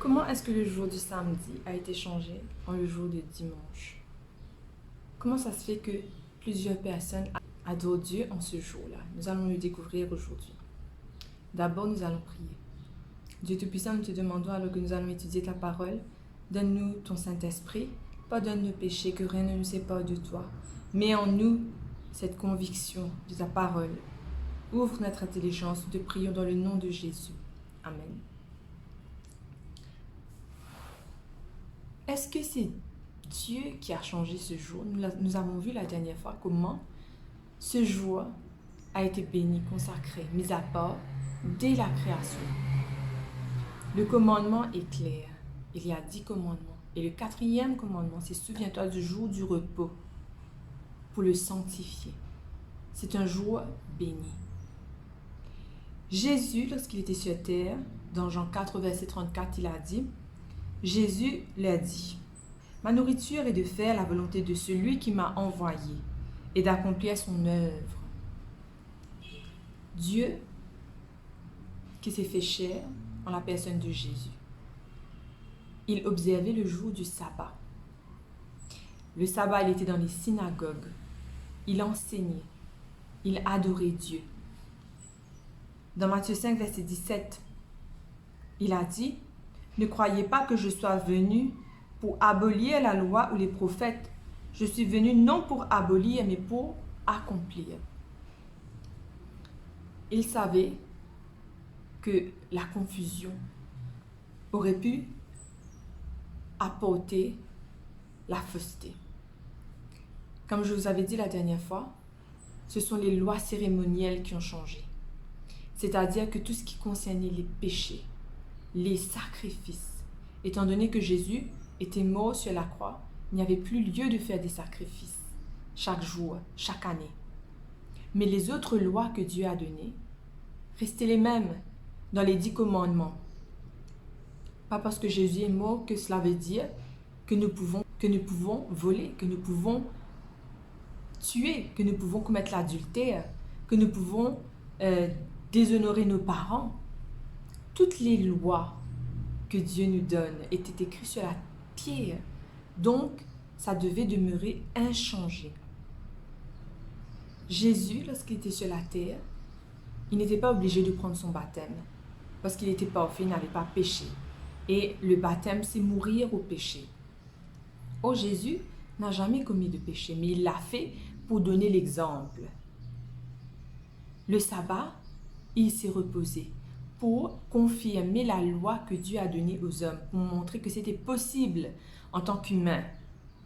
Comment est-ce que le jour du samedi a été changé en le jour de dimanche? Comment ça se fait que plusieurs personnes adorent Dieu en ce jour-là? Nous allons le découvrir aujourd'hui. D'abord, nous allons prier. Dieu Tout-Puissant, nous te demandons alors que nous allons étudier ta parole. Donne-nous ton Saint-Esprit, pardonne nos péchés, que rien ne nous sépare de toi. Mets en nous cette conviction de ta parole. Ouvre notre intelligence, nous te prions dans le nom de Jésus. Amen. Est-ce que c'est Dieu qui a changé ce jour? Nous avons vu la dernière fois comment ce jour a été béni, consacré, mis à part dès la création. Le commandement est clair. Il y a 10 commandements. Et le 4e commandement, c'est souviens-toi du jour du repos pour le sanctifier. C'est un jour béni. Jésus, lorsqu'il était sur terre, dans Jean 4, verset 34, il a dit, Jésus leur dit, « Ma nourriture est de faire la volonté de celui qui m'a envoyé et d'accomplir son œuvre. » Dieu qui s'est fait chair en la personne de Jésus. Il observait le jour du sabbat. Le sabbat, il était dans les synagogues. Il enseignait. Il adorait Dieu. Dans Matthieu 5, verset 17, il a dit, « Ne croyez pas que je sois venu pour abolir la loi ou les prophètes. Je suis venu non pour abolir, mais pour accomplir. » Il savait que la confusion aurait pu apporter la fausseté. Comme je vous avais dit la dernière fois, ce sont les lois cérémonielles qui ont changé. C'est-à-dire que tout ce qui concernait les péchés, les sacrifices, étant donné que Jésus était mort sur la croix, il n'y avait plus lieu de faire des sacrifices chaque jour, chaque année. Mais les autres lois que Dieu a données restaient les mêmes dans les 10 commandements. Pas parce que Jésus est mort que cela veut dire que nous pouvons voler, que nous pouvons tuer, que nous pouvons commettre l'adultère, que nous pouvons déshonorer nos parents. Toutes les lois que Dieu nous donne étaient écrites sur la pierre. Donc, ça devait demeurer inchangé. Jésus, lorsqu'il était sur la terre, il n'était pas obligé de prendre son baptême parce qu'il était parfait, il n'avait pas péché. Et le baptême, c'est mourir au péché. Oh, Jésus n'a jamais commis de péché, mais il l'a fait pour donner l'exemple. Le sabbat, il s'est reposé pour confirmer la loi que Dieu a donnée aux hommes, pour montrer que c'était possible en tant qu'humain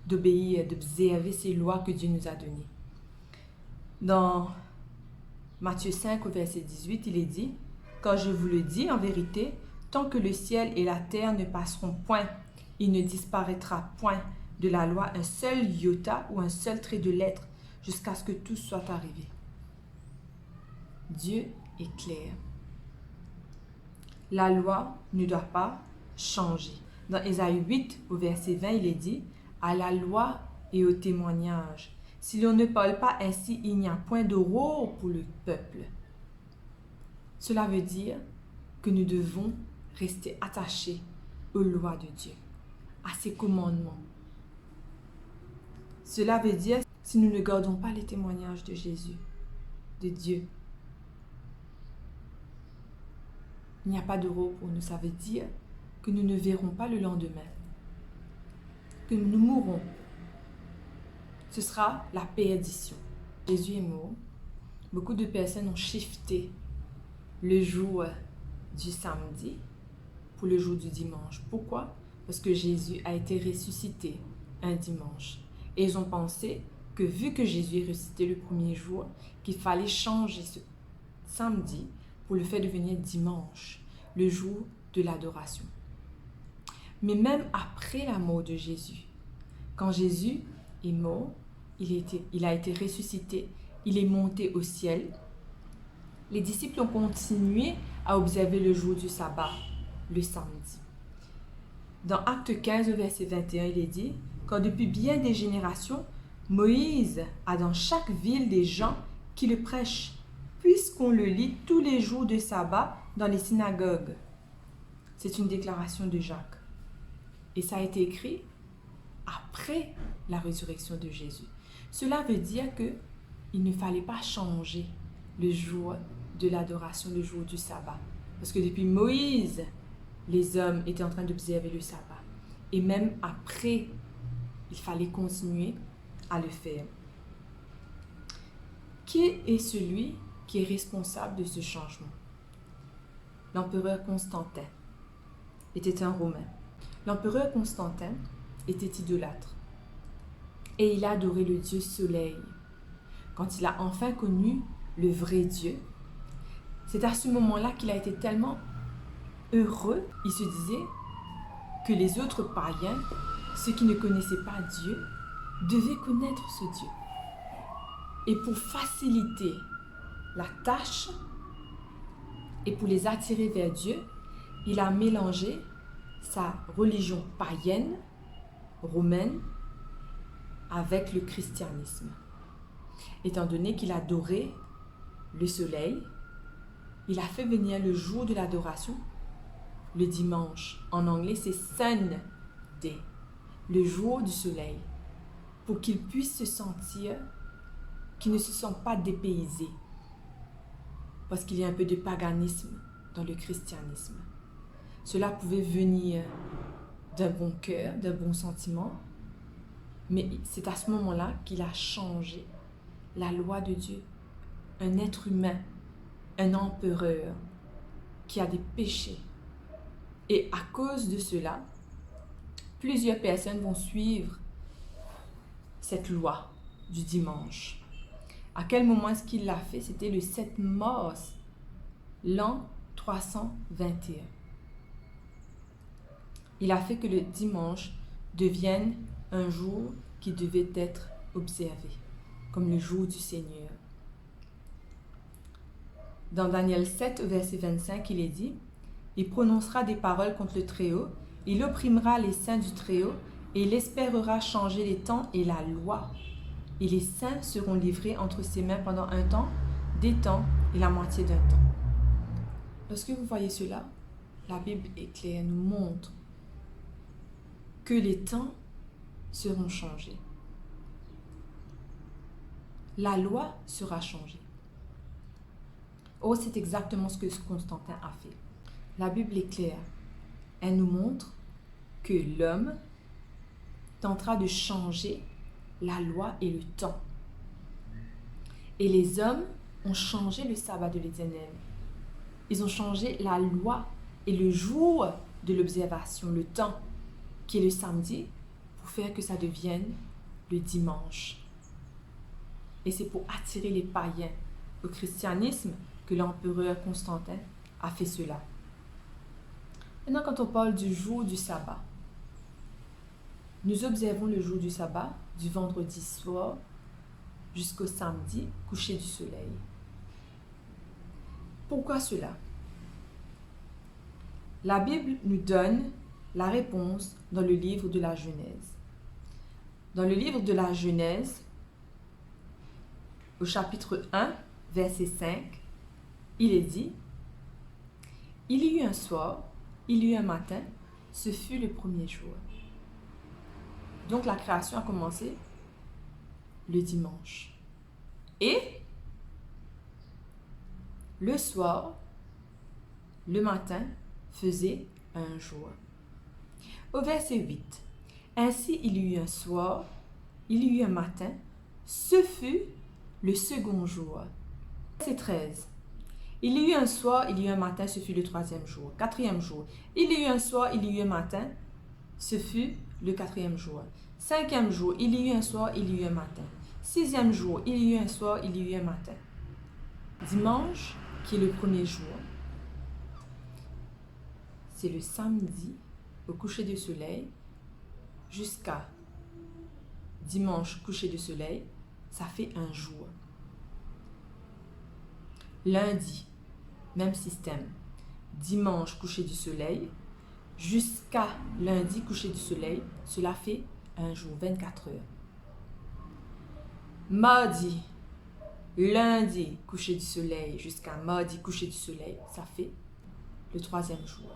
d'obéir, d'observer ces lois que Dieu nous a données. Dans Matthieu 5, au verset 18, il est dit, « Quand je vous le dis, en vérité, tant que le ciel et la terre ne passeront point, il ne disparaîtra point de la loi un seul iota ou un seul trait de lettre, jusqu'à ce que tout soit arrivé. » Dieu est clair. La loi ne doit pas changer. Dans Ésaïe 8, au verset 20, il est dit, « À la loi et au témoignage. Si l'on ne parle pas ainsi, il n'y a point d'aurore pour le peuple. » Cela veut dire que nous devons rester attachés aux lois de Dieu, à ses commandements. Cela veut dire, si nous ne gardons pas les témoignages de Jésus, de Dieu, il n'y a pas d'aurore pour nous. Ça veut dire que nous ne verrons pas le lendemain, que nous mourrons. Ce sera la perdition. Jésus est mort. Beaucoup de personnes ont shifté le jour du samedi pour le jour du dimanche. Pourquoi? Parce que Jésus a été ressuscité un dimanche. Et ils ont pensé que vu que Jésus est ressuscité le premier jour, qu'il fallait changer ce samedi pour le faire devenir dimanche, le jour de l'adoration. Mais même après la mort de Jésus, quand Jésus est mort, il a été ressuscité, il est monté au ciel. Les disciples ont continué à observer le jour du sabbat, le samedi. Dans Acte 15, verset 21, il est dit, « Quand depuis bien des générations, Moïse a dans chaque ville des gens qui le prêchent, puisqu'on le lit tous les jours de sabbat dans les synagogues. » C'est une déclaration de Jacques. Et ça a été écrit après la résurrection de Jésus. Cela veut dire que il ne fallait pas changer le jour de l'adoration, le jour du sabbat. Parce que depuis Moïse, les hommes étaient en train d'observer le sabbat. Et même après, il fallait continuer à le faire. Qui est celui qui est responsable de ce changement? L'empereur Constantin était un Romain. L'empereur Constantin était idolâtre et il a adoré le dieu Soleil. Quand il a enfin connu le vrai Dieu, c'est à ce moment-là qu'il a été tellement heureux, il se disait que les autres païens, ceux qui ne connaissaient pas Dieu, devaient connaître ce Dieu. Et pour faciliter la tâche et pour les attirer vers Dieu, il a mélangé sa religion païenne, romaine, avec le christianisme. Étant donné qu'il adorait le soleil, il a fait venir le jour de l'adoration, le dimanche. En anglais, c'est Sunday, le jour du soleil, pour qu'il puisse se sentir, qu'il ne se sente pas dépaysé, parce qu'il y a un peu de paganisme dans le christianisme. Cela pouvait venir d'un bon cœur, d'un bon sentiment, mais c'est à ce moment-là qu'il a changé la loi de Dieu. Un être humain, un empereur qui a des péchés. Et à cause de cela, plusieurs personnes vont suivre cette loi du dimanche. À quel moment est-ce qu'il l'a fait? C'était le 7 mars, l'an 321. Il a fait que le dimanche devienne un jour qui devait être observé, comme le jour du Seigneur. Dans Daniel 7, verset 25, il est dit « Il prononcera des paroles contre le Très-Haut, il opprimera les saints du Très-Haut, et il espérera changer les temps et la loi. Et les saints seront livrés entre ses mains pendant un temps, des temps et la moitié d'un temps. » Lorsque vous voyez cela, la Bible est claire, nous montre que les temps seront changés. La loi sera changée. Oh, c'est exactement ce que Constantin a fait. La Bible est claire. Elle nous montre que l'homme tentera de changer la loi et le temps. Et les hommes ont changé le sabbat de l'Éternel. Ils ont changé la loi et le jour de l'observation, le temps, qui est le samedi, pour faire que ça devienne le dimanche. Et c'est pour attirer les païens au christianisme que l'empereur Constantin a fait cela. Maintenant, quand on parle du jour du sabbat, nous observons le jour du sabbat du vendredi soir jusqu'au samedi coucher du soleil. Pourquoi cela? La Bible nous donne la réponse dans le livre de la Genèse. Dans le livre de la Genèse, au chapitre 1, verset 5, il est dit « Il y eut un soir, il y eut un matin, ce fut le premier jour. » Donc la création a commencé le dimanche. Et le soir, le matin, faisait un jour. Au verset 8, « Ainsi il y eut un soir, il y eut un matin, ce fut le second jour. » Verset 13, « Il y eut un soir, il y eut un matin, ce fut le troisième jour. » Quatrième jour, « Il y eut un soir, il y eut un matin, ce fut le quatrième jour. » Cinquième jour, il y eut un soir, il y eut un matin. Sixième jour, il y eut un soir, il y eut un matin. Dimanche, qui est le premier jour, c'est le samedi au coucher du soleil jusqu'à dimanche coucher du soleil, ça fait un jour. Lundi, même système. Dimanche coucher du soleil jusqu'à lundi coucher du soleil, cela fait un jour, 24 heures. Mardi, lundi coucher du soleil jusqu'à mardi coucher du soleil, ça fait le troisième jour.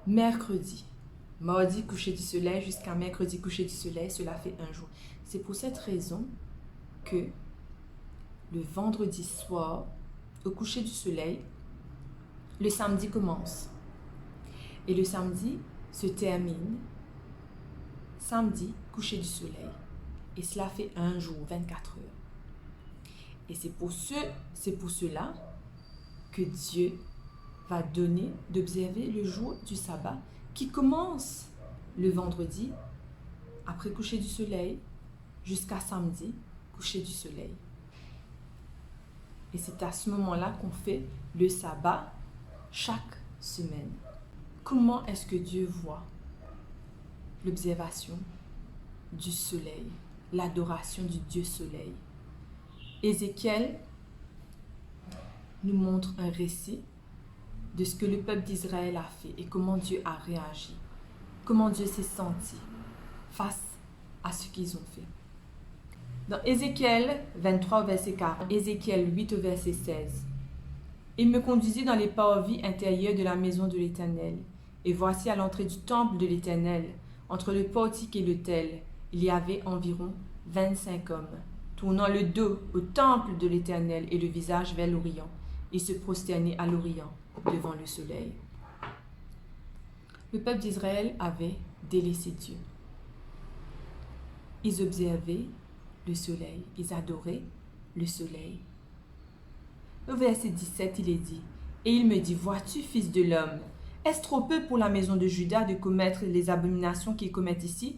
mercredi, mardi coucher du soleil jusqu'à mercredi coucher du soleil, cela fait un jour. C'est pour cette raison que le vendredi soir, au coucher du soleil, le samedi commence. Et le samedi se termine samedi coucher du soleil. Et cela fait un jour, 24 heures. Et c'est pour cela que Dieu va donner d'observer le jour du sabbat qui commence le vendredi après coucher du soleil jusqu'à samedi coucher du soleil. Et c'est à ce moment-là qu'on fait le sabbat chaque semaine. Comment est-ce que Dieu voit l'observation du soleil, l'adoration du Dieu soleil? Ézéchiel nous montre un récit de ce que le peuple d'Israël a fait et comment Dieu a réagi, comment Dieu s'est senti face à ce qu'ils ont fait. Dans Ézéchiel 23 au verset 40, Ézéchiel 8 au verset 16, « Il me conduisit dans les parvis intérieurs de la maison de l'Éternel, et voici à l'entrée du temple de l'Éternel, entre le portique et l'autel, il y avait environ 25 hommes, tournant le dos au temple de l'Éternel et le visage vers l'Orient, et se prosternaient à l'Orient devant le soleil. » Le peuple d'Israël avait délaissé Dieu. Ils observaient le soleil, ils adoraient le soleil. Au verset 17, il est dit, « Et il me dit, vois-tu, fils de l'homme, est-ce trop peu pour la maison de Juda de commettre les abominations qu'ils commettent ici?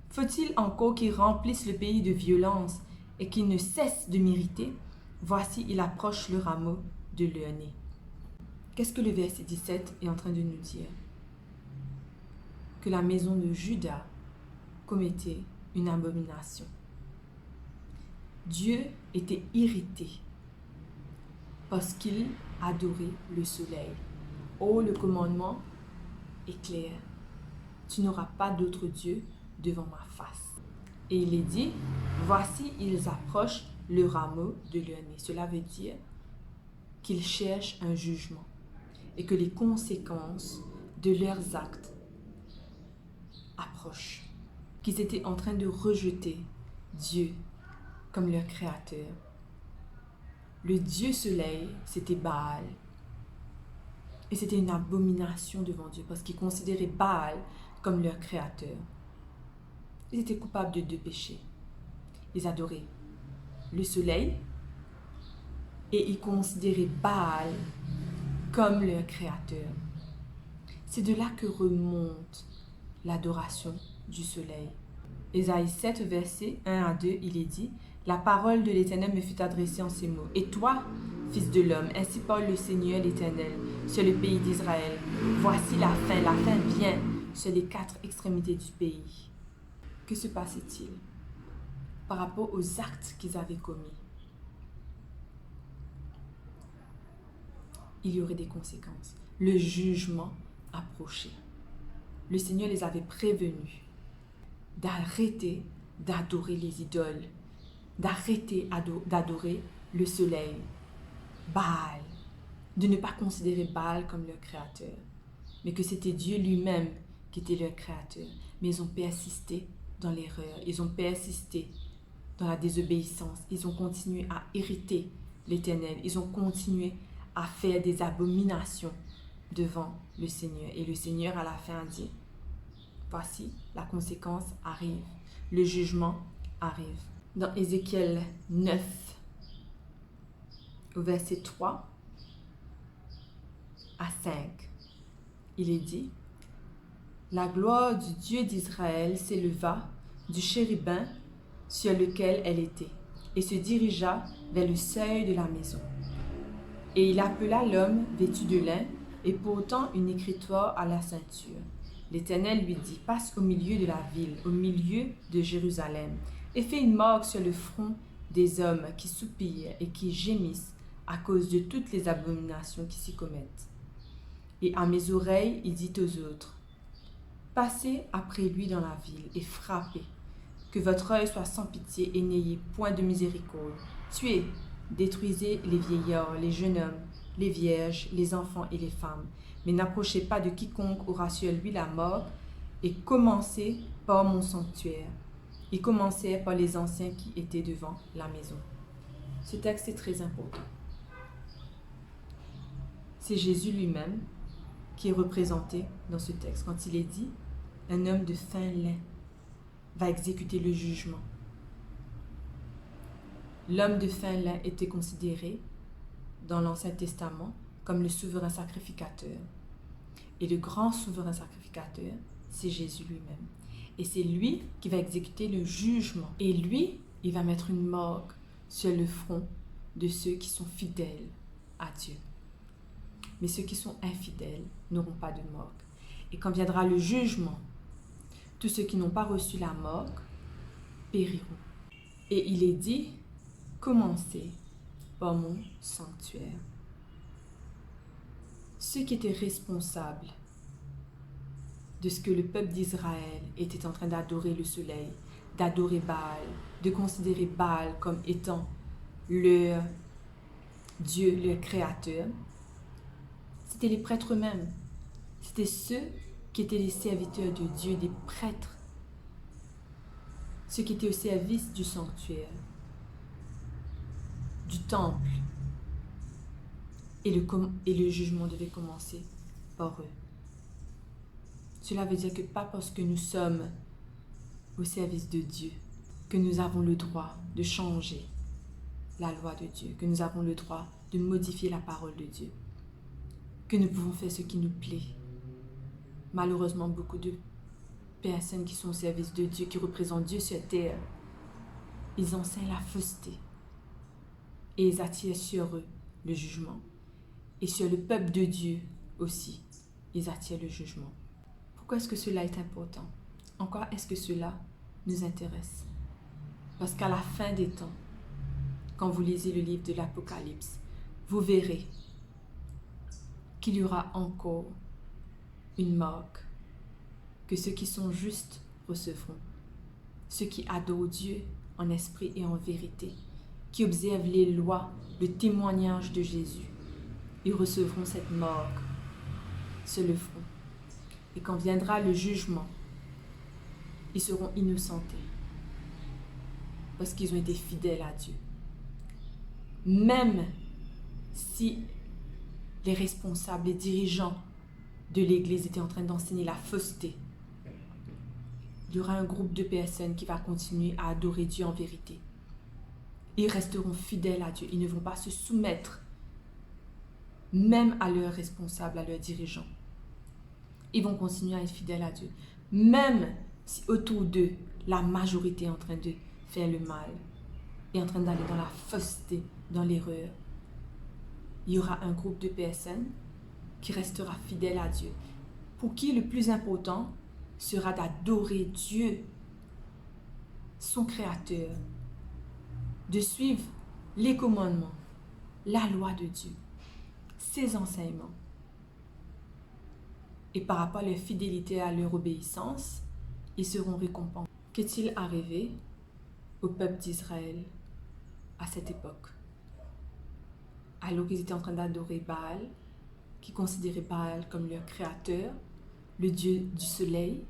Faut-il encore qu'ils remplissent le pays de violence et qu'ils ne cessent de m'irriter? Voici, il approche le rameau de leur nez. » Qu'est-ce que le verset 17 est en train de nous dire? Que la maison de Juda commettait une abomination. Dieu était irrité parce qu'il adorait le soleil. Oh, le commandement est clair. Tu n'auras pas d'autre Dieu devant ma face. Et il est dit, voici, ils approchent le rameau de leur nez. Cela veut dire qu'ils cherchent un jugement et que les conséquences de leurs actes approchent. Qu'ils étaient en train de rejeter Dieu comme leur créateur. Le Dieu soleil, c'était Baal. Et c'était une abomination devant Dieu parce qu'ils considéraient Baal comme leur créateur. Ils étaient coupables de deux péchés. Ils adoraient le soleil et ils considéraient Baal comme leur créateur. C'est de là que remonte l'adoration du soleil. Ésaïe 7, verset 1 à 2, il est dit, « La parole de l'Éternel me fut adressée en ces mots. Et toi, fils de l'homme, ainsi parle le Seigneur l'Éternel sur le pays d'Israël. Voici la fin vient sur les quatre extrémités du pays. » Que se passait-il par rapport aux actes qu'ils avaient commis? Il y aurait des conséquences. Le jugement approchait. Le Seigneur les avait prévenus d'arrêter d'adorer les idoles, d'arrêter d'adorer le soleil, Baal, de ne pas considérer Baal comme leur créateur, mais que c'était Dieu lui-même qui était leur créateur. Mais ils ont persisté dans l'erreur, ils ont persisté dans la désobéissance, ils ont continué à irriter l'Éternel, ils ont continué à faire des abominations devant le Seigneur. Et le Seigneur à la fin dit, voici, la conséquence arrive, le jugement arrive. Dans Ézéchiel 9, au verset 3 à 5, il est dit, « La gloire du Dieu d'Israël s'éleva du chérubin sur lequel elle était, et se dirigea vers le seuil de la maison. Et il appela l'homme vêtu de lin et portant une écritoire à la ceinture. L'Éternel lui dit, passe au milieu de la ville, au milieu de Jérusalem, et fais une marque sur le front des hommes qui soupirent et qui gémissent à cause de toutes les abominations qui s'y commettent. Et à mes oreilles, il dit aux autres, passez après lui dans la ville et frappez, que votre œil soit sans pitié et n'ayez point de miséricorde. Tuez, détruisez les vieillards, les jeunes hommes, les vierges, les enfants et les femmes. Mais n'approchez pas de quiconque aura sur lui la mort, et commencez par mon sanctuaire. Il commençait par les anciens qui étaient devant la maison. Ce texte est très important. C'est Jésus lui-même qui est représenté dans ce texte. Quand il est dit, un homme de fin lin va exécuter le jugement. L'homme de fin lin était considéré dans l'Ancien Testament comme le souverain sacrificateur. Et le grand souverain sacrificateur, c'est Jésus lui-même. Et c'est lui qui va exécuter le jugement. Et lui, il va mettre une morgue sur le front de ceux qui sont fidèles à Dieu. Mais ceux qui sont infidèles n'auront pas de morgue. Et quand viendra le jugement, tous ceux qui n'ont pas reçu la morgue périront. Et il est dit, commencez par mon sanctuaire. Ceux qui étaient responsables de ce que le peuple d'Israël était en train d'adorer le soleil, d'adorer Baal, de considérer Baal comme étant leur Dieu, leur créateur, c'était les prêtres eux-mêmes. C'était ceux qui étaient les serviteurs de Dieu, des prêtres, ceux qui étaient au service du sanctuaire, du temple. Et le jugement devait commencer par eux. Cela veut dire que pas parce que nous sommes au service de Dieu que nous avons le droit de changer la loi de Dieu, que nous avons le droit de modifier la parole de Dieu, que nous pouvons faire ce qui nous plaît. Malheureusement, beaucoup de personnes qui sont au service de Dieu, qui représentent Dieu sur terre, ils enseignent la fausseté et ils attirent sur eux le jugement. Et sur le peuple de Dieu aussi, ils attirent le jugement. Pourquoi est-ce que cela est important? En quoi est-ce que cela nous intéresse? Parce qu'à la fin des temps, quand vous lisez le livre de l'Apocalypse, vous verrez qu'il y aura encore une marque que ceux qui sont justes recevront. Ceux qui adorent Dieu en esprit et en vérité, qui observent les lois, le témoignage de Jésus, ils recevront cette marque sur le front. Et quand viendra le jugement, ils seront innocentés parce qu'ils ont été fidèles à Dieu. Même si les responsables, les dirigeants de l'Église étaient en train d'enseigner la fausseté, il y aura un groupe de personnes qui va continuer à adorer Dieu en vérité. Ils resteront fidèles à Dieu. Ils ne vont pas se soumettre même à leurs responsables, à leurs dirigeants. Ils vont continuer à être fidèles à Dieu. Même si autour d'eux, la majorité est en train de faire le mal, est en train d'aller dans la fausseté, dans l'erreur, il y aura un groupe de personnes qui restera fidèle à Dieu. Pour qui le plus important sera d'adorer Dieu, son Créateur, de suivre les commandements, la loi de Dieu, ses enseignements. Et par rapport à leur fidélité et à leur obéissance, ils seront récompensés. Qu'est-il arrivé au peuple d'Israël à cette époque? Alors qu'ils étaient en train d'adorer Baal, qui considéraient Baal comme leur créateur, le Dieu du soleil,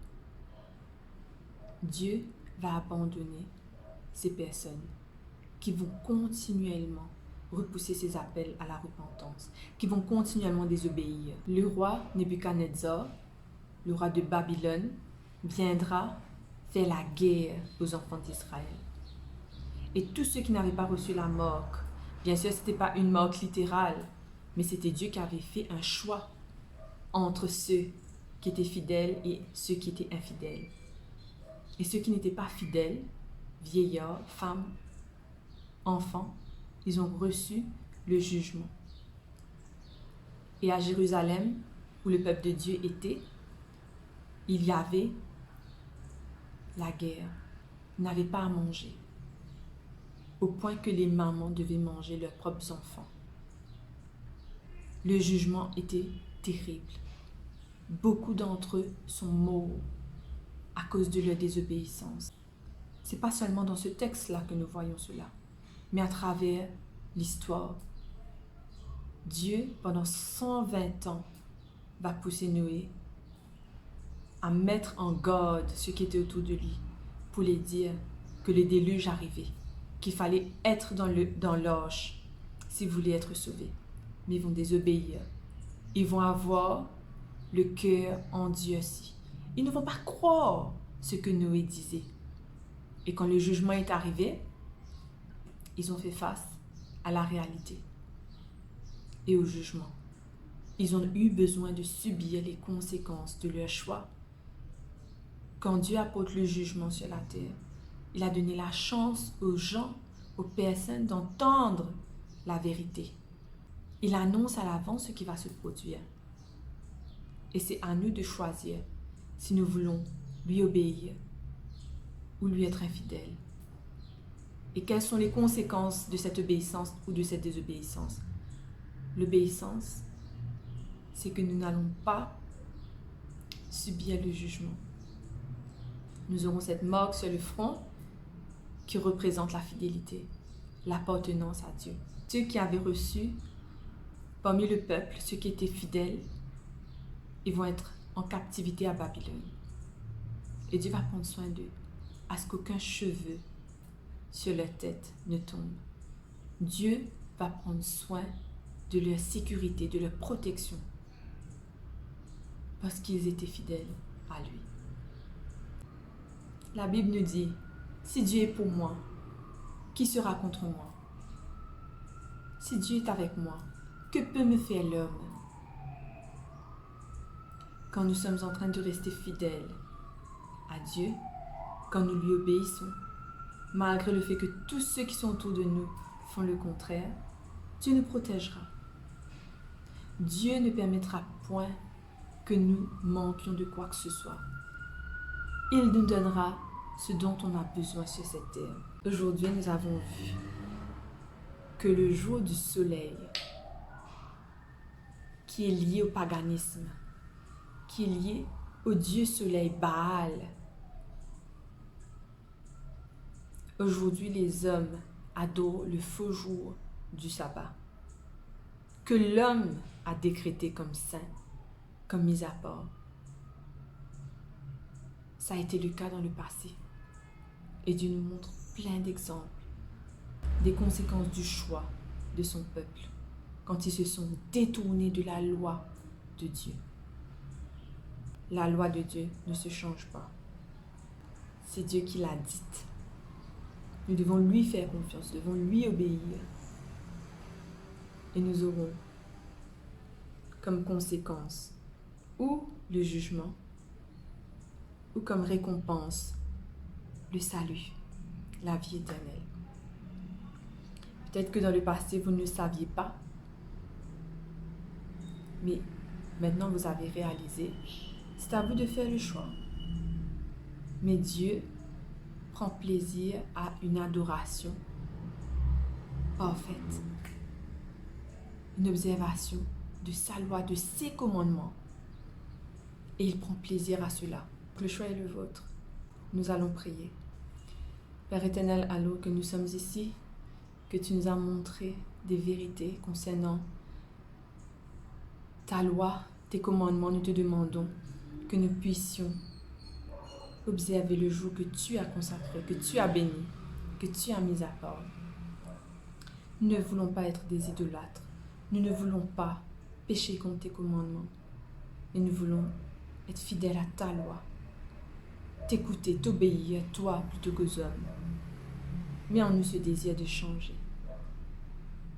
Dieu va abandonner ces personnes qui vont continuellement repousser ses appels à la repentance, qui vont continuellement désobéir. Le roi Nebuchadnezzar, le roi de Babylone, viendra faire la guerre aux enfants d'Israël. Et tous ceux qui n'avaient pas reçu la marque, bien sûr, ce n'était pas une marque littérale, mais c'était Dieu qui avait fait un choix entre ceux qui étaient fidèles et ceux qui étaient infidèles. Et ceux qui n'étaient pas fidèles, vieillards, femmes, enfants, ils ont reçu le jugement. Et à Jérusalem, où le peuple de Dieu était, il y avait la guerre. Ils n'avaient pas à manger, au point que les mamans devaient manger leurs propres enfants. Le jugement était terrible. Beaucoup d'entre eux sont morts à cause de leur désobéissance. Ce n'est pas seulement dans ce texte-là que nous voyons cela, mais à travers l'histoire. Dieu, pendant 120 ans, va pousser Noé à mettre en garde ceux qui étaient autour de lui pour les dire que le déluge arrivait, qu'il fallait être dans l'arche s'ils voulaient être sauvés. Mais ils vont désobéir. Ils vont avoir le cœur endurci. Ils ne vont pas croire ce que Noé disait. Et quand le jugement est arrivé, ils ont fait face à la réalité et au jugement. Ils ont eu besoin de subir les conséquences de leur choix. Quand Dieu apporte le jugement sur la terre, il a donné la chance aux gens, aux personnes d'entendre la vérité. Il annonce à l'avance ce qui va se produire. Et c'est à nous de choisir si nous voulons lui obéir ou lui être infidèles. Et quelles sont les conséquences de cette obéissance ou de cette désobéissance? L'obéissance, c'est que nous n'allons pas subir le jugement. Nous aurons cette marque sur le front qui représente la fidélité, l'appartenance à Dieu. Ceux qui avaient reçu, parmi le peuple, ceux qui étaient fidèles, ils vont être en captivité à Babylone. Et Dieu va prendre soin d'eux, à ce qu'aucun cheveu sur leur tête ne tombe. Dieu va prendre soin de leur sécurité, de leur protection, parce qu'ils étaient fidèles à lui. La Bible nous dit, si Dieu est pour moi, qui sera contre moi? Si Dieu est avec moi, que peut me faire l'homme? Quand nous sommes en train de rester fidèles à Dieu, quand nous lui obéissons, malgré le fait que tous ceux qui sont autour de nous font le contraire, Dieu nous protégera. Dieu ne permettra point que nous manquions de quoi que ce soit. Il nous donnera ce dont on a besoin sur cette terre. Aujourd'hui, nous avons vu que le jour du soleil, qui est lié au paganisme, qui est lié au dieu soleil Baal, aujourd'hui, les hommes adorent le faux jour du sabbat, que l'homme a décrété comme saint, comme mis à part. Ça a été le cas dans le passé. Et Dieu nous montre plein d'exemples des conséquences du choix de son peuple quand ils se sont détournés de la loi de Dieu. La loi de Dieu ne se change pas. C'est Dieu qui l'a dite. Nous devons lui faire confiance, nous devons lui obéir. Et nous aurons comme conséquence ou le jugement, ou comme récompense le salut, la vie éternelle. Peut-être que dans le passé, vous ne le saviez pas, mais maintenant vous avez réalisé, c'est à vous de faire le choix. Mais Dieu prend plaisir à une adoration parfaite, une observation de sa loi, de ses commandements. Et il prend plaisir à cela. Le choix est le vôtre. Nous allons prier. Père éternel, alors que nous sommes ici, que tu nous as montré des vérités concernant ta loi, tes commandements, nous te demandons que nous puissions observer le jour que tu as consacré, que tu as béni, que tu as mis à part. Nous ne voulons pas être des idolâtres. Nous ne voulons pas pécher contre tes commandements. Mais nous voulons être fidèles à ta loi. T'écouter, t'obéir, toi plutôt qu'aux hommes. Mets en nous ce désir de changer,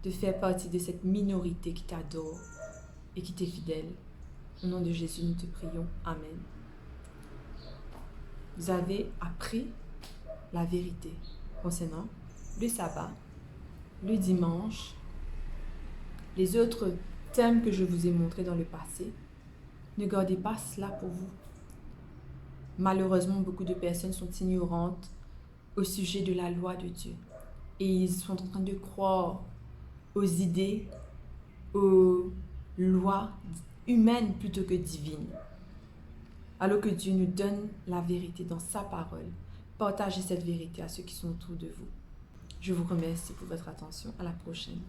de faire partie de cette minorité qui t'adore et qui t'est fidèle. Au nom de Jésus, nous te prions. Amen. Vous avez appris la vérité concernant le sabbat, le dimanche, les autres thèmes que je vous ai montrés dans le passé. Ne gardez pas cela pour vous. Malheureusement, beaucoup de personnes sont ignorantes au sujet de la loi de Dieu. Et ils sont en train de croire aux idées, aux lois humaines plutôt que divines. Alors que Dieu nous donne la vérité dans sa parole. Partagez cette vérité à ceux qui sont autour de vous. Je vous remercie pour votre attention. À la prochaine.